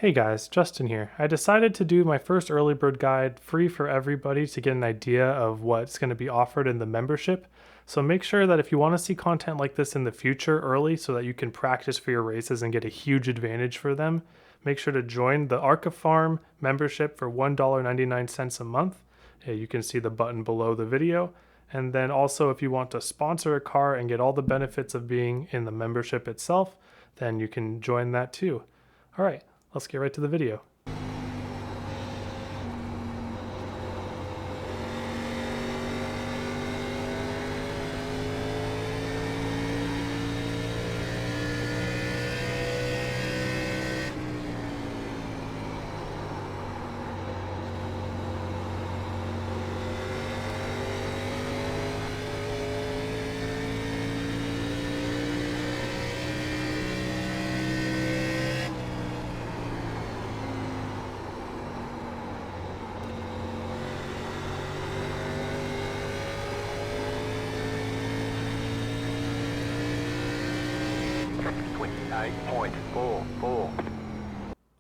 Hey guys, Justin here. I decided to do my first early bird guide free for everybody to get an idea of what's going to be offered in the membership. So make sure that if you want to see content like this in the future early so that you can practice for your races and get a huge advantage for them, make sure to join the Arca Farm membership for $1.99 a month. You can see the button below the video. And then also if you want to sponsor a car and get all the benefits of being in the membership itself, then you can join that too. All right. Let's get right to the video. 28.44.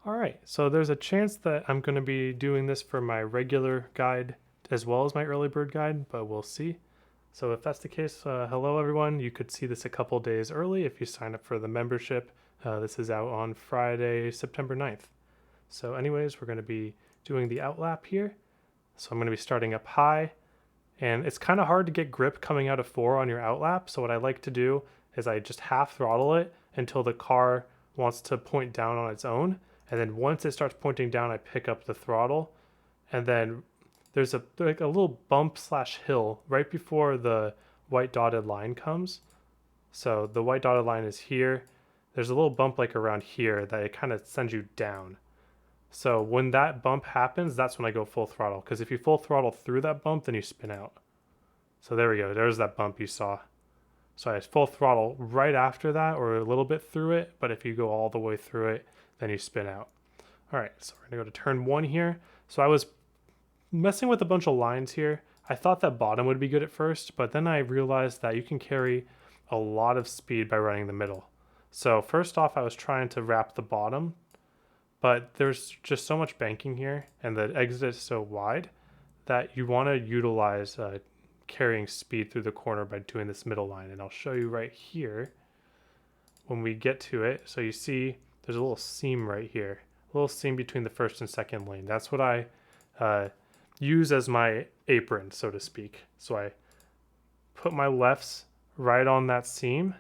Alright, so there's a chance that I'm going to be doing this for my regular guide as well as my early bird guide, but we'll see. So if that's the case, hello everyone. You could see this a couple days early if you sign up for the membership. This is out on Friday, September 9th. So anyways, we're going to be doing the outlap here. So I'm going to be starting up high, and it's kind of hard to get grip coming out of 4 on your outlap. So what I like to do is I just half throttle it until the car wants to point down on its own. And then once it starts pointing down, I pick up the throttle. And then there's a little bump slash hill right before the white dotted line comes. So the white dotted line is here. There's a little bump like around here that it kind of sends you down. So when that bump happens, that's when I go full throttle. Because if you full throttle through that bump, then you spin out. So there we go. There's that bump you saw. So I full throttle right after that or a little bit through it. But if you go all the way through it, then you spin out. All right, so we're gonna go to turn 1 here. So I was messing with a bunch of lines here. I thought that bottom would be good at first, but then I realized that you can carry a lot of speed by running the middle. So first off, I was trying to wrap the bottom, but there's just so much banking here and the exit is so wide that you wanna utilize carrying speed through the corner by doing this middle line. And I'll show you right here when we get to it. So you see there's a little seam right here, a little seam between the first and second lane. That's what I use as my apron, so to speak. So I put my lefts right on that seam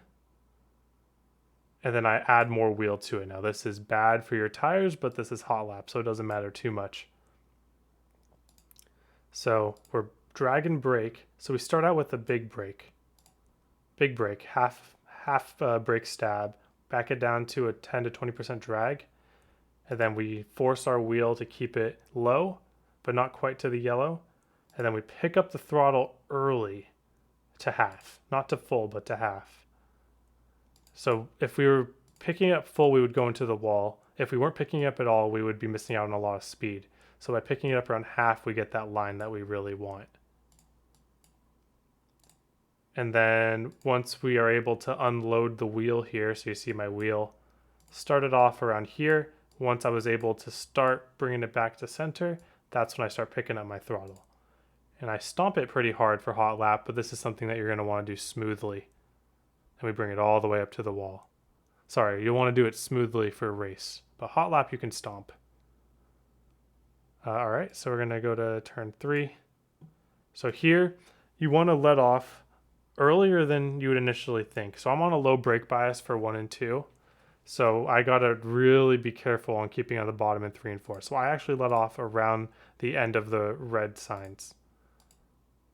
and then I add more wheel to it. Now this is bad for your tires, but this is Hotlap, so it doesn't matter too much. So we're drag and brake. So we start out with a big brake, half brake stab, back it down to a 10 to 20% drag, and then we force our wheel to keep it low, but not quite to the yellow, and then we pick up the throttle early to half, not to full, but to half. So if we were picking up full, we would go into the wall. If we weren't picking up at all, we would be missing out on a lot of speed. So by picking it up around half, we get that line that we really want. And then once we are able to unload the wheel here, so you see my wheel started off around here. Once I was able to start bringing it back to center, that's when I start picking up my throttle. And I stomp it pretty hard for Hotlap, but this is something that you're going to want to do smoothly. And we bring it all the way up to the wall. Sorry, you'll want to do it smoothly for a race, but Hotlap you can stomp. All right, so we're going to go to turn 3. So here, you want to let off earlier than you would initially think. So I'm on a low brake bias for 1 and 2. So I got to really be careful on keeping on the bottom in 3 and 4. So I actually let off around the end of the red signs.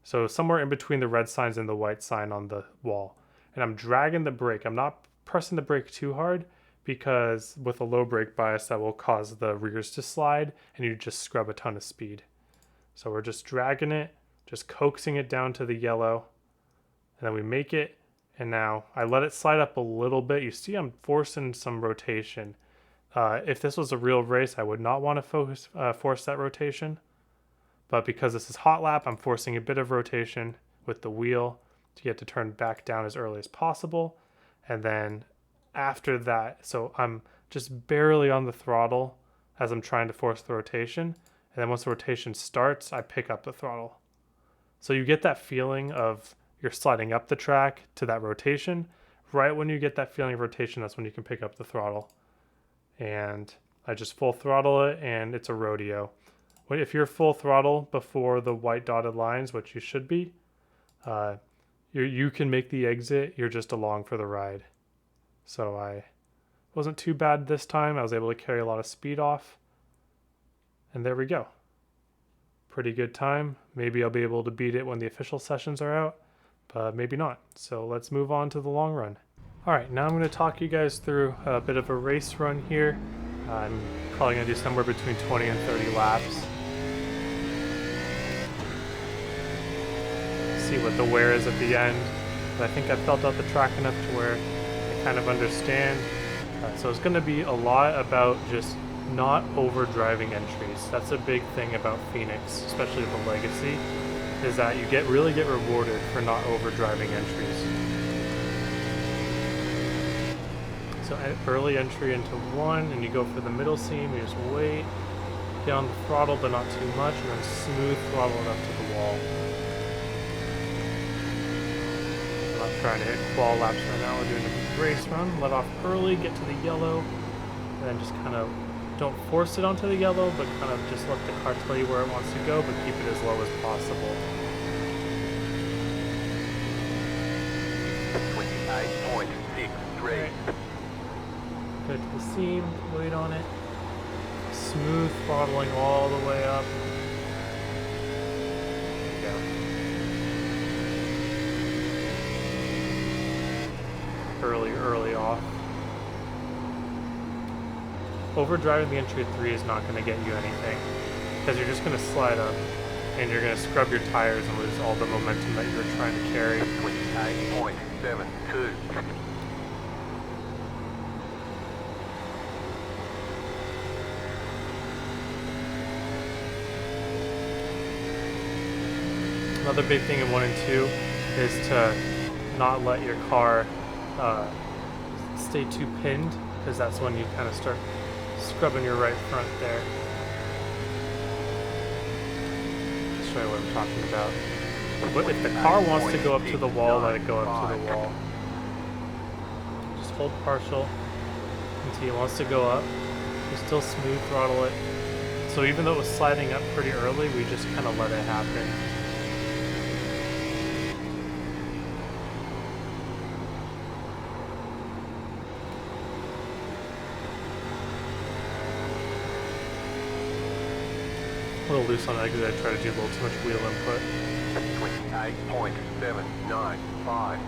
So somewhere in between the red signs and the white sign on the wall. And I'm dragging the brake. I'm not pressing the brake too hard because with a low brake bias that will cause the rears to slide and you just scrub a ton of speed. So we're just dragging it, just coaxing it down to the yellow. And then we make it, and now I let it slide up a little bit. You see I'm forcing some rotation. If this was a real race, I would not want to force that rotation. But because this is Hotlap, I'm forcing a bit of rotation with the wheel to get to turn back down as early as possible. And then after that, so I'm just barely on the throttle as I'm trying to force the rotation. And then once the rotation starts, I pick up the throttle. So you get that feeling of you're sliding up the track to that rotation. Right when you get that feeling of rotation, that's when you can pick up the throttle. And I just full throttle it, and it's a rodeo. If you're full throttle before the white dotted lines, which you should be, you can make the exit. You're just along for the ride. So I wasn't too bad this time. I was able to carry a lot of speed off. And there we go. Pretty good time. Maybe I'll be able to beat it when the official sessions are out, but maybe not. So let's move on to the long run. All right, now I'm going to talk you guys through a bit of a race run here. I'm probably going to do somewhere between 20 and 30 laps. See what the wear is at the end. But I think I felt out the track enough to where I kind of understand. So it's going to be a lot about just not over driving entries. That's a big thing about Pheonix, especially with the Legacy, is that you really get rewarded for not over driving entries. So early entry into 1, and you go for the middle seam, you just wait, get on the throttle but not too much, and then smooth throttle it up to the wall. I'm not trying to hit qual laps right now, we're doing a race run. Let off early, get to the yellow, and then just kind of don't force it onto the yellow, but kind of just let the car tell you where it wants to go, but keep it as low as possible. 28.63. Right. Go to the seam, wait on it. Smooth throttling all the way up. There you go. Early off. Overdriving the entry at 3 is not going to get you anything, because you're just going to slide up and you're going to scrub your tires and lose all the momentum that you're trying to carry. 28.72. Another big thing in 1 and 2 is to not let your car stay too pinned, because that's when you kind of start scrubbing your right front there. I'll show you what I'm talking about. But if the car wants to go up to the wall, let it go up to the wall. Just hold partial until it wants to go up. You still smooth throttle it. So even though it was sliding up pretty early, we just kind of let it happen. A little loose on exit, I try to do a little too much wheel input. 28.795.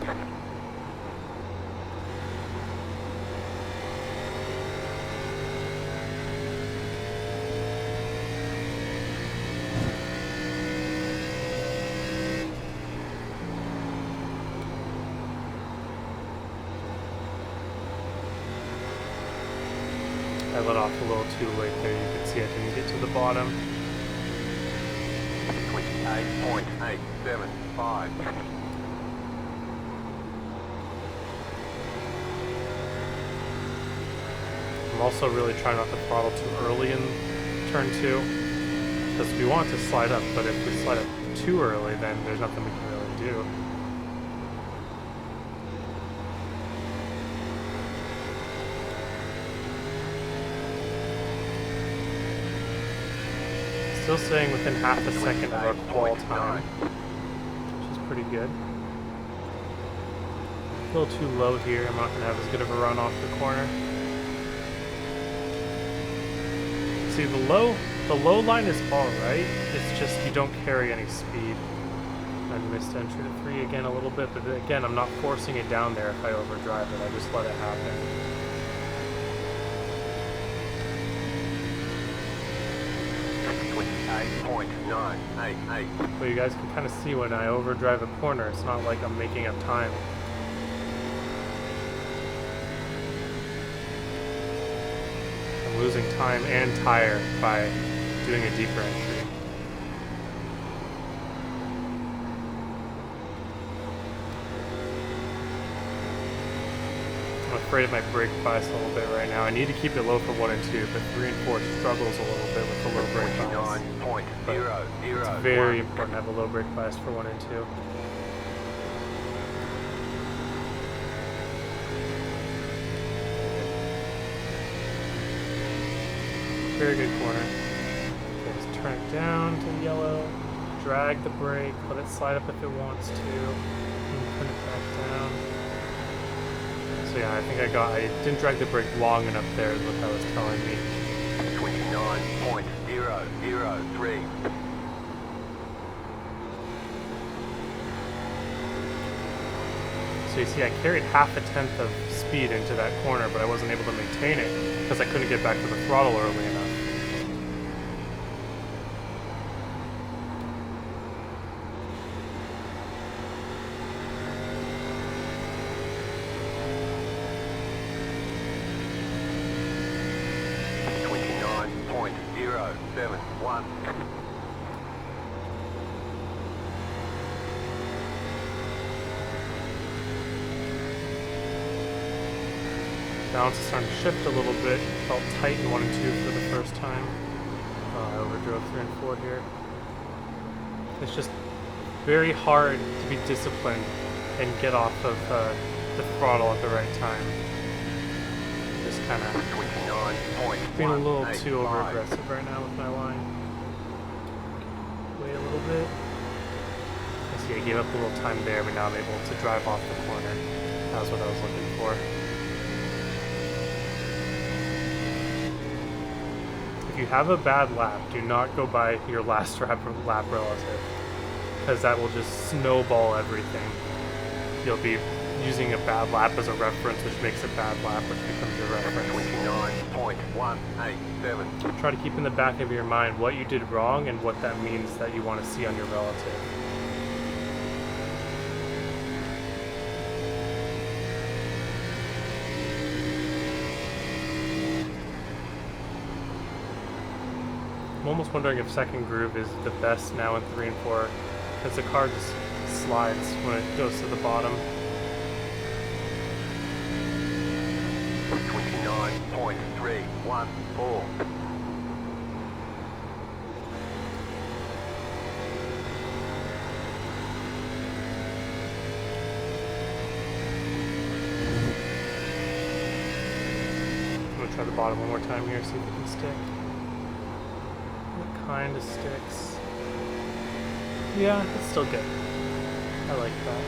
I let off a little too late there. You can see I didn't get to the bottom. 28.875. I'm also really trying not to throttle too early in turn 2, because we want to slide up, but if we slide up too early, then there's nothing we can really do. Still staying within half a second of our qual time, which is pretty good. A little too low here. I'm not going to have as good of a run off the corner. See, the low line is alright. It's just you don't carry any speed. I missed entry to 3 again a little bit, but again, I'm not forcing it down there if I overdrive it. I just let it happen. But you guys can kind of see when I overdrive a corner, it's not like I'm making up time. I'm losing time and tire by doing a deeper entry. I'm going to afraid of my brake bias a little bit right now. I need to keep it low for 1 and 2, but 3 and 4 struggles a little bit with the low brake bias. 29.001. It's very important to have a low brake bias for 1 and 2. Very good corner. Okay, just turn it down to yellow, drag the brake, let it slide up if it wants to, and put it back down. So yeah, I think I didn't drag the brake long enough there is what that was telling me. 29.003. So you see I carried half a tenth of speed into that corner, but I wasn't able to maintain it because I couldn't get back to the throttle early enough. Balance is starting to shift a little bit. Felt tight in 1 and 2 for the first time. I overdrove 3 and 4 here. It's just very hard to be disciplined and get off of the throttle at the right time. Just kind of being a little too over aggressive right now with my line. Wait a little bit. I see I gave up a little time there, but now I'm able to drive off the corner. That was what I was looking for. If you have a bad lap, do not go by your last lap relative, because that will just snowball everything. You'll be using a bad lap as a reference, which makes a bad lap, which becomes your reference. 29.187. Try to keep in the back of your mind what you did wrong and what that means that you want to see on your relative. I'm almost wondering if second groove is the best now in 3 and 4, because the car just slides when it goes to the bottom. 29.314. I'm going to try the bottom one more time here, see if it can stick. It kind of sticks. Yeah, it's still good. I like that.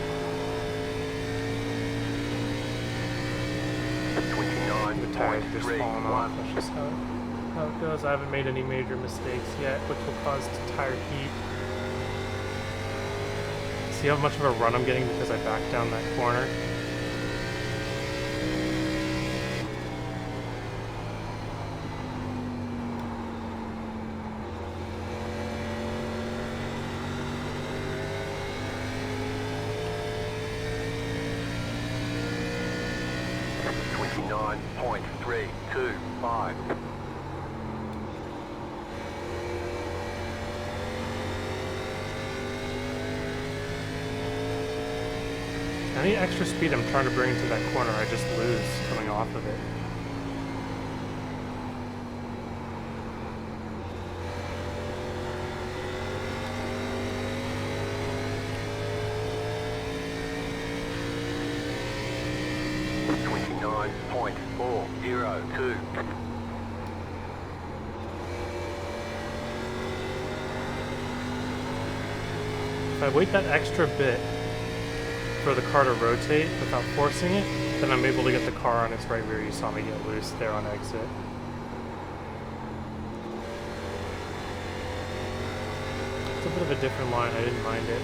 29.314. The tires are just falling off. That's just how it goes. I haven't made any major mistakes yet, which will cause tire heat. See how much of a run I'm getting because I backed down that corner? .325. Any extra speed I'm trying to bring into that corner, I just lose coming off of it. .402. If I wait that extra bit for the car to rotate without forcing it, then I'm able to get the car on its right rear. You saw me get loose there on exit. It's a bit of a different line, I didn't mind it.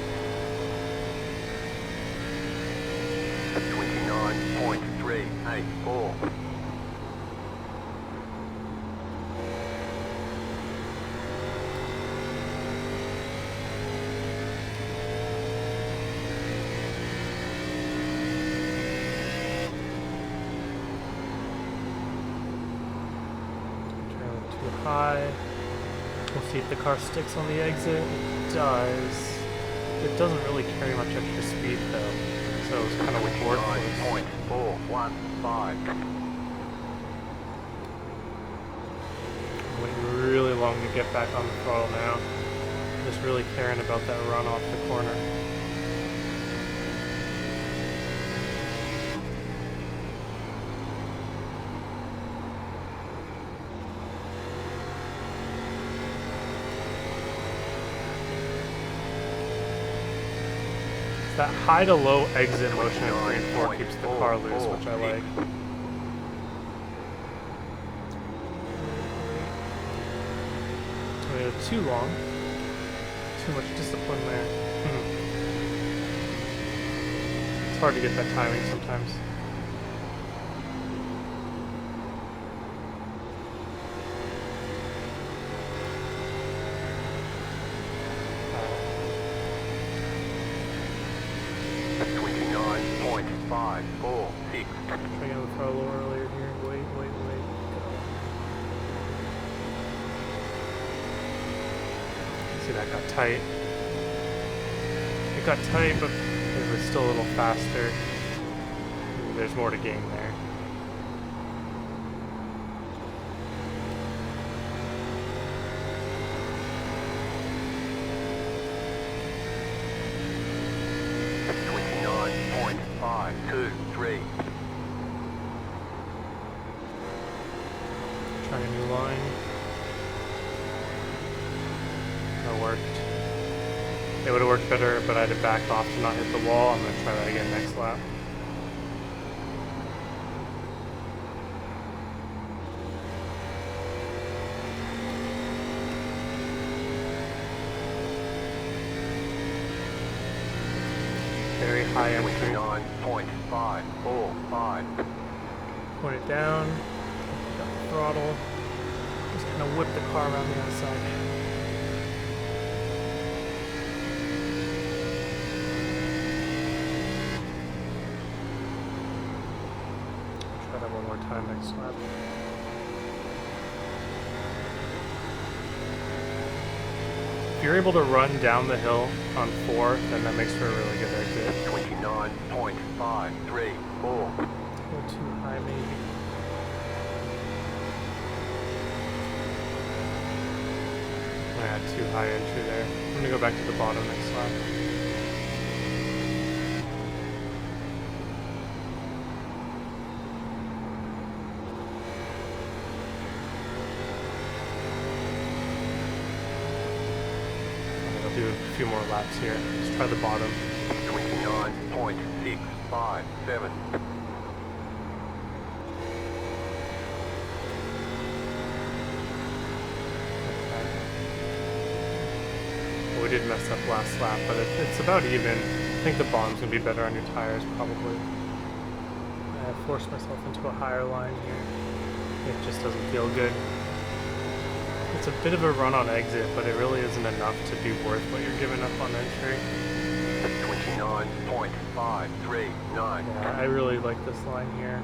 29.384. High. We'll see if the car sticks on the exit. It does. It doesn't really carry much extra speed though, so it was kind of worthless. 29.415. Waiting really long to get back on the throttle now. Just really caring about that run off the corner. That high to low exit motion in 3 and 4 keeps the car loose, which I like. Too long. Too much discipline there. It's hard to get that timing sometimes. Five, four, six. Try getting the throttle earlier here. Wait. Go. See, that got tight. It got tight, but it was still a little faster. There's more to gain there. Two, three. Trying a new line. That worked. It would have worked better, but I had to back off to not hit the wall. I'm going to try that again next lap. Very high entry. 29.545. Point it down. Got the throttle. Just kind of whip the car around the outside. Try that one more time next lap. If you're able to run down the hill on 4, then that makes for a really good exit. 29.534. A little too high, maybe. I had too high entry there. I'm gonna go back to the bottom next lap. Do a few more laps here. Let's try the bottom. 29.657. Well, we did mess up last lap, but it's about even. I think the bottom's gonna be better on your tires, probably. I forced myself into a higher line here. It just doesn't feel good. It's a bit of a run on exit, but it really isn't enough to be worth what you're giving up on entry. 29.539. Yeah, I really like this line here.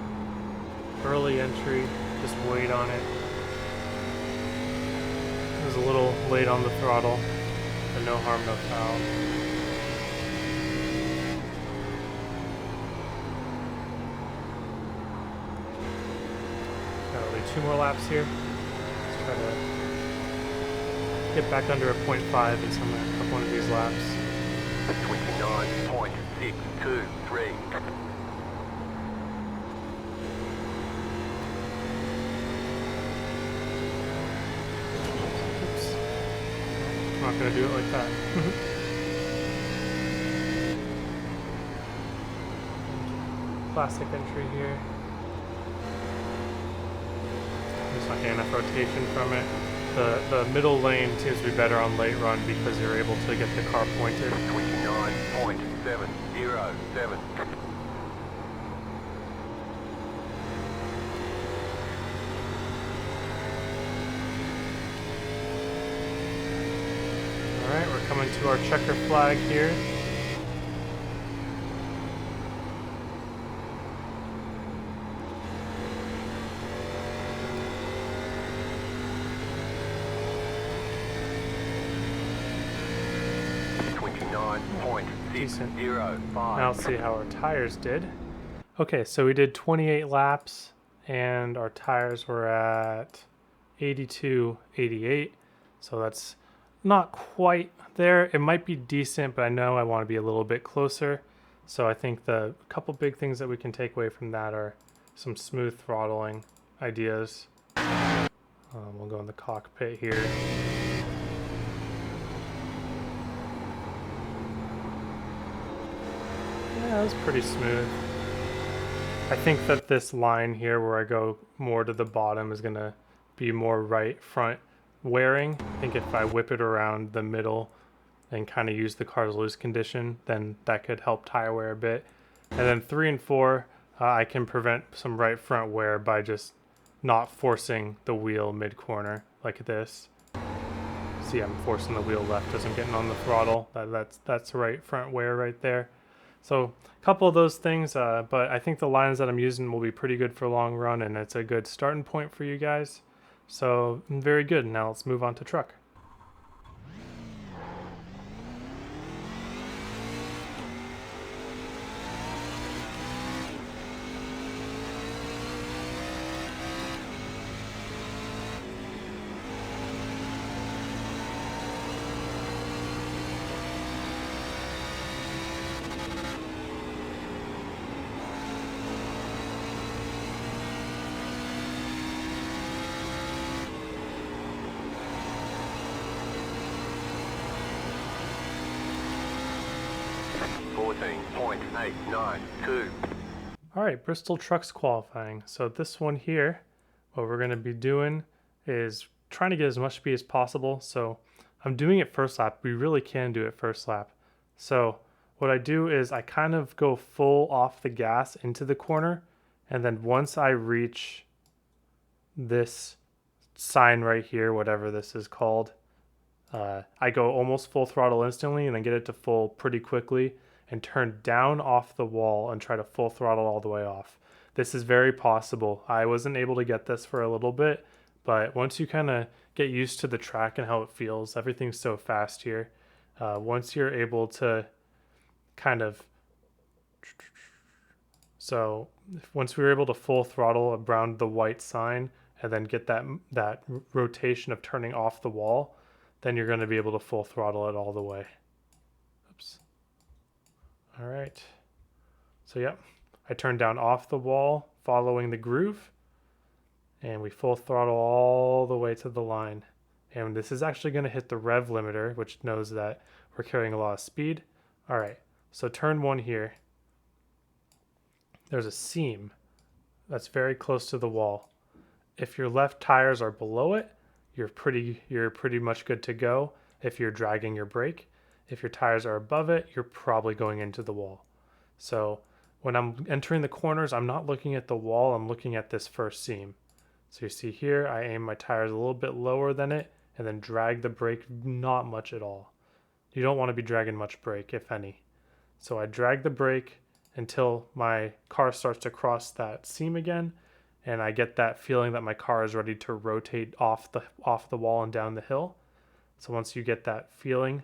Early entry, just wait on it. It was a little late on the throttle, but no harm, no foul. Gotta do 2 more laps here. Let's try to get back under a 0.5 in one of these laps. 29.623. Oops. I'm not gonna do it like that. Classic entry here. Just not getting enough rotation from it. The middle lane seems to be better on late run because you're able to get the car pointed. 29.707. Alright, we're coming to our checker flag here. Decent. 99.605. Now let's see how our tires did. Okay, so we did 28 laps and our tires were at 82, 88. So that's not quite there. It might be decent, but I know I want to be a little bit closer. So I think the couple big things that we can take away from that are some smooth throttling ideas. We'll go in the cockpit here. Yeah, that was pretty smooth. I think that this line here where I go more to the bottom is going to be more right front wearing. I think if I whip it around the middle and kind of use the car's loose condition, then that could help tire wear a bit. And then 3 and 4, I can prevent some right front wear by just not forcing the wheel mid-corner like this. See, I'm forcing the wheel left as I'm getting on the throttle. That's right front wear right there. So a couple of those things, but I think the lines that I'm using will be pretty good for long run, and it's a good starting point for you guys. So very good. Now let's move on to truck. All right, Bristol trucks qualifying. So this one here, what we're going to be doing is trying to get as much speed as possible. So I'm doing it first lap. We really can do it first lap. So what I do is I kind of go full off the gas into the corner. And then once I reach this sign right here, whatever this is called, I go almost full throttle instantly and then get it to full pretty quickly and turn down off the wall and try to full throttle all the way off. This is very possible. I wasn't able to get this for a little bit, but once you kind of get used to the track and how it feels, everything's so fast here. Once you're able to kind of, so once we were able to full throttle around the white sign and then get that rotation of turning off the wall, then you're going to be able to full throttle it all the way. Oops. All right. So yep, I turned down off the wall following the groove, and we full throttle all the way to the line. And this is actually going to hit the rev limiter, which knows that we're carrying a lot of speed. All right, so turn 1 here. There's a seam that's very close to the wall. If your left tires are below it, you're pretty much good to go if you're dragging your brake. If your tires are above it, you're probably going into the wall. So when I'm entering the corners, I'm not looking at the wall, I'm looking at this first seam. So you see here, I aim my tires a little bit lower than it and then drag the brake not much at all. You don't want to be dragging much brake, if any. So I drag the brake until my car starts to cross that seam again, and I get that feeling that my car is ready to rotate off the wall and down the hill. So once you get that feeling,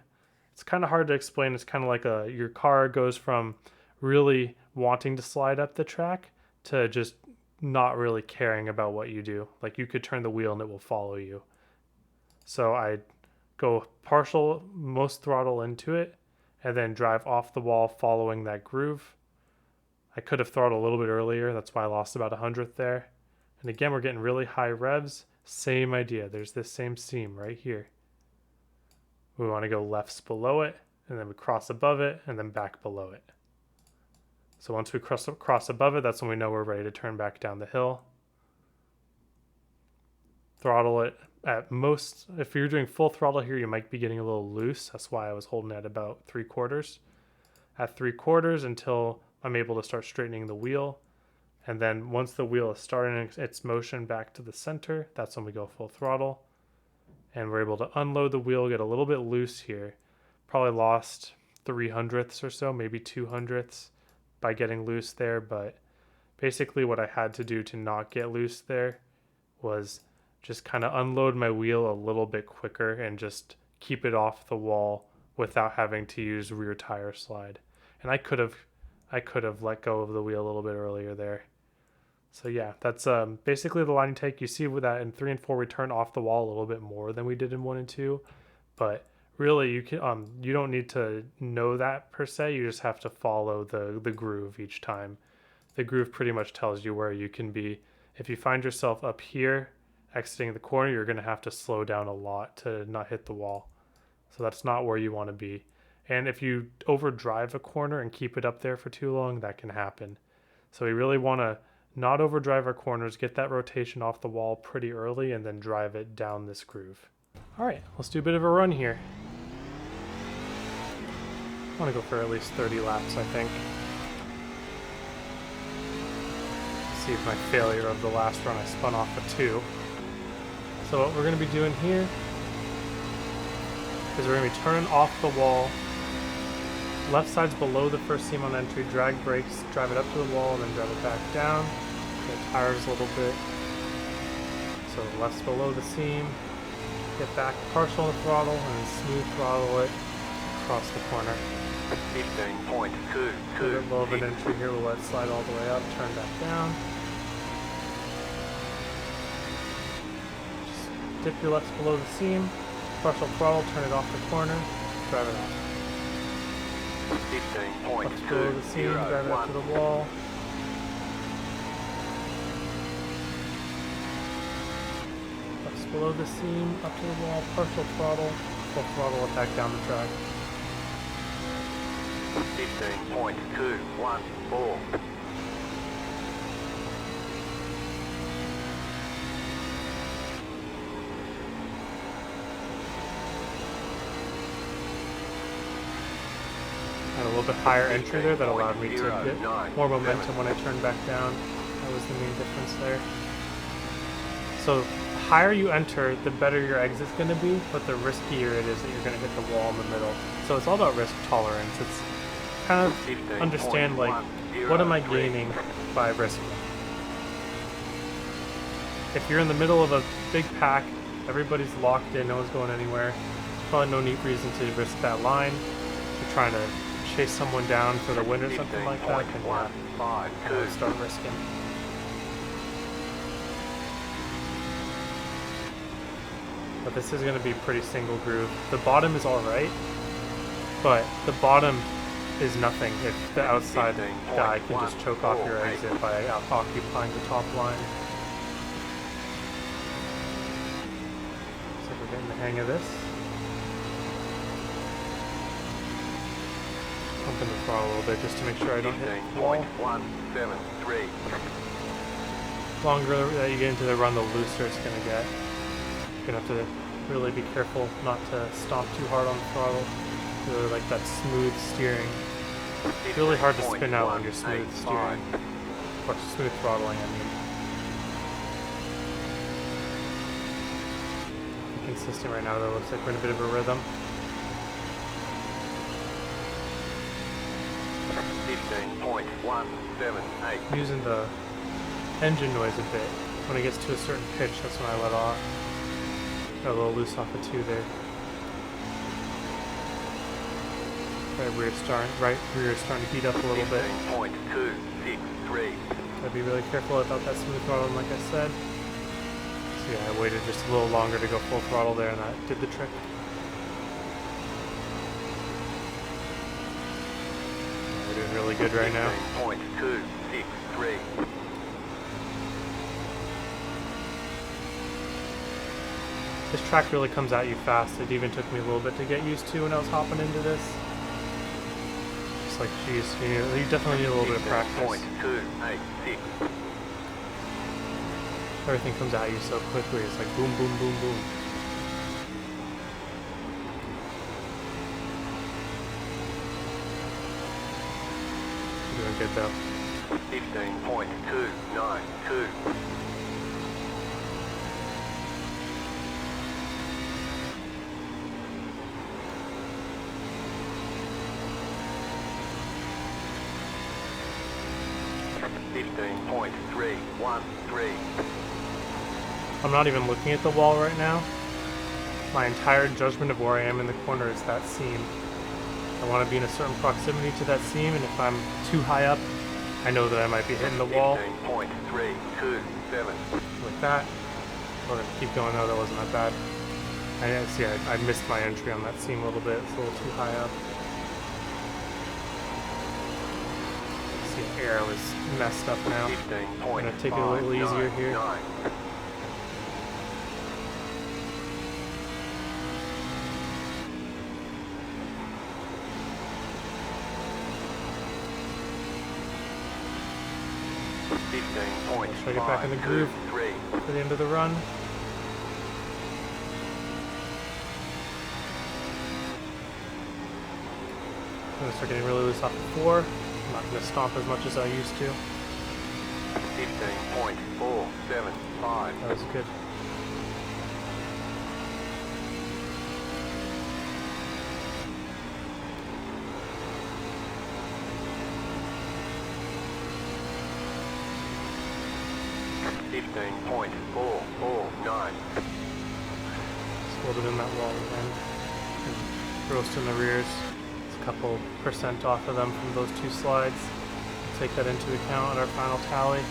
it's kind of hard to explain. It's kind of like your car goes from really wanting to slide up the track to just not really caring about what you do. Like you could turn the wheel and it will follow you. So I go partial, most throttle into it, and then drive off the wall following that groove. I could have throttled a little bit earlier. That's why I lost about 100th there. And again, we're getting really high revs. Same idea. There's this same seam right here. We want to go lefts below it, and then we cross above it, and then back below it. So once we cross above it, that's when we know we're ready to turn back down the hill. Throttle it at most. If you're doing full throttle here, you might be getting a little loose. That's why I was holding at about 3/4. At 3/4 until I'm able to start straightening the wheel. And then once the wheel is starting its motion back to the center, that's when we go full throttle. And we're able to unload the wheel, get a little bit loose here. Probably lost 300ths or so, maybe 200ths by getting loose there. But basically what I had to do to not get loose there was just kind of unload my wheel a little bit quicker and just keep it off the wall without having to use rear tire slide. And I could have let go of the wheel a little bit earlier there. So yeah, that's basically the line you take. You see with that in 3 and 4 we turn off the wall a little bit more than we did in 1 and 2, but really you don't need to know that per se. You just have to follow the groove each time. The groove pretty much tells you where you can be. If you find yourself up here exiting the corner, you're going to have to slow down a lot to not hit the wall. So that's not where you want to be. And if you overdrive a corner and keep it up there for too long, that can happen. So we really want to not overdrive our corners, get that rotation off the wall pretty early, and then drive it down this groove. All right, let's do a bit of a run here. I want to go for at least 30 laps, I think. See if my failure of the last run, I spun off a 2. So what we're going to be doing here is we're going to be turning off the wall. Left side's below the first seam on entry, drag brakes, drive it up to the wall, and then drive it back down. Get tires a little bit. So left's below the seam. Get back partial on the throttle, and then smooth throttle it across the corner. 15.22. A bit low of an entry here, we'll let it slide all the way up, turn back down. Just dip your left below the seam, partial throttle, turn it off the corner, drive it off. 15.20. Left below the seam, drive it up to the wall. Left below the seam, up to the wall, partial throttle, full throttle it back down the track. 15.214. Had a little bit higher entry there that allowed me to get more momentum when I turned back down. That was the main difference there. So the higher you enter, the better your exit's going to be, but the riskier it is that you're going to hit the wall in the middle. So it's all about risk tolerance. It's kind of understand, like, what am I gaining by risking? If you're in the middle of a big pack, everybody's locked in, no one's going anywhere, probably no neat reason to risk that line. If you're trying to chase someone down for the win or something like that, then start risking. But this is going to be pretty single groove. The bottom is alright, but the bottom is nothing if the outside guy can just choke off your exit by occupying the top line. So we're getting the hang of this. Pumping the throttle a little bit just to make sure I don't hit the wall. 15.173. Longer that you get into the run, the looser it's going to get. You're going to have to really be careful not to stomp too hard on the throttle. Really like that smooth steering. It's really hard to spin out when you're smooth steering. Or smooth throttling, I mean. Consistent right now though, looks like we're in a bit of a rhythm. 15.178. Using the engine noise a bit. When it gets to a certain pitch, that's when I let off. Got a little loose off the 2 there. Right rear starting to heat up a little bit. 15.263. Gotta be really careful about that smooth throttling, like I said. So yeah, I waited just a little longer to go full throttle there, and that did the trick. We're doing really good right now. 15.263. This track really comes at you fast. It even took me a little bit to get used to when I was hopping into this. Just like, geez, you definitely need a little bit of practice. 15.286. Everything comes at you so quickly. It's like boom, boom, boom, boom. You're doing good though. 15.292. 15.313. I'm not even looking at the wall right now. My entire judgment of where I am in the corner is that seam. I want to be in a certain proximity to that seam, and if I'm too high up, I know that I might be hitting the wall. 15.327. Like that. We're going to keep going though, that wasn't that bad. I see, I missed my entry on that seam a little bit, it's a little too high up. See, the arrow is messed up now. I'm going to take it a little easier here. 15.523. Try to get back in the groove for the end of the run. I'm going to start getting really loose off the 4. I'm not going to stomp as much as I used to. 15.475. That was good. Just hold it in that wall again. And roast in the rears. It's a couple % off of them from those 2 slides. We'll take that into account on our final tally.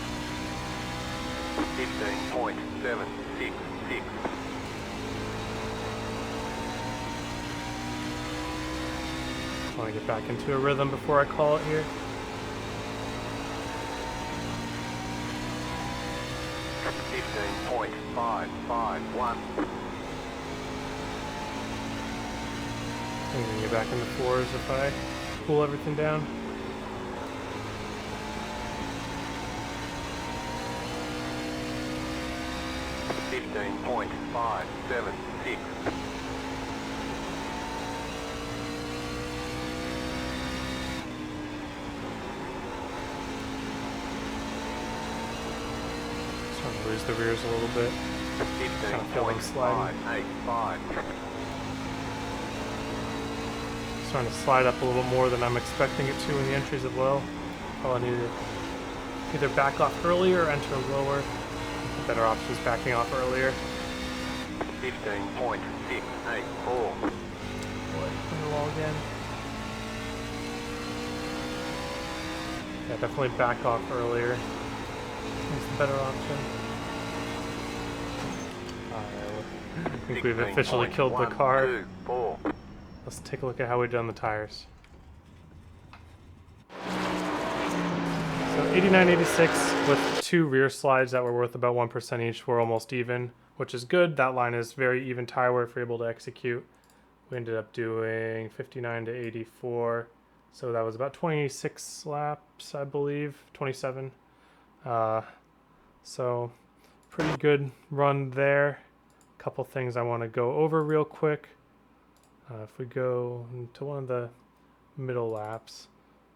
15.766. I want to get back into a rhythm before I call it here. 15.551. I'm gonna get back in the 4s if I cool everything down. .576. Trying to lose the rears a little bit. Kind of feel them sliding. 15.585. Starting to slide up a little more than I'm expecting it to in the entries as well. Probably need to either back off earlier or enter lower. The better option is backing off earlier. 15.684. On the wall again. Yeah, definitely back off earlier. Is the better option. Alright, I think we've officially killed the car. 16.124. Let's take a look at how we've done the tires. So 89.86 with 2 rear slides that were worth about 1% each. We're almost even, which is good. That line is very even tire wear if we're able to execute. We ended up doing 59 to 84. So that was about 26 laps, I believe, 27. So pretty good run there. A couple things I want to go over real quick. If we go to one of the middle laps.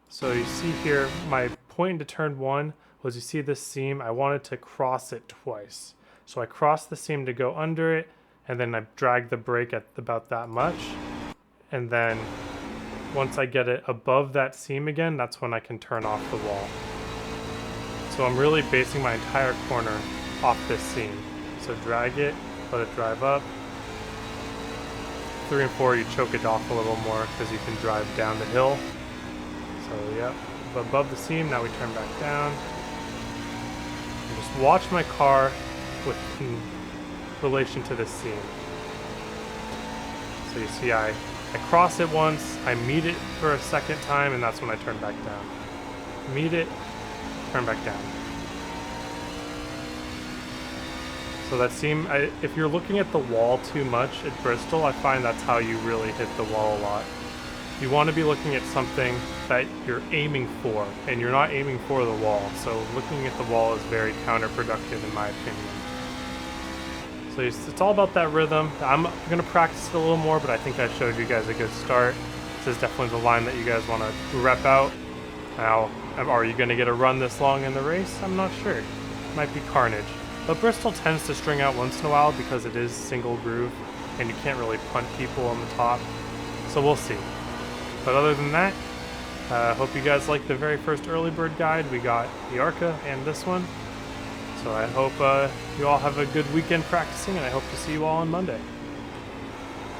So you see here, my point into turn 1 was, you see this seam, I wanted to cross it twice. So I crossed the seam to go under it, and then I dragged the brake at about that much. And then once I get it above that seam again, that's when I can turn off the wall. So I'm really basing my entire corner off this seam. So drag it, let it drive up. 3 and 4, you choke it off a little more because you can drive down the hill. So yep, above the seam, now we turn back down. And just watch my car in relation to the seam. So you see I cross it once, I meet it for a second time, and that's when I turn back down. Meet it, turn back down. So that seam, if you're looking at the wall too much at Bristol, I find that's how you really hit the wall a lot. You want to be looking at something that you're aiming for, and you're not aiming for the wall. So looking at the wall is very counterproductive in my opinion. So it's all about that rhythm. I'm going to practice it a little more, but I think I showed you guys a good start. This is definitely the line that you guys want to rep out. Now, are you going to get a run this long in the race? I'm not sure. It might be carnage. But Bristol tends to string out once in a while because it is single groove, and you can't really punt people on the top. So we'll see. But other than that, I hope you guys liked the very first early bird guide. We got the Arca and this one. So I hope you all have a good weekend practicing, and I hope to see you all on Monday.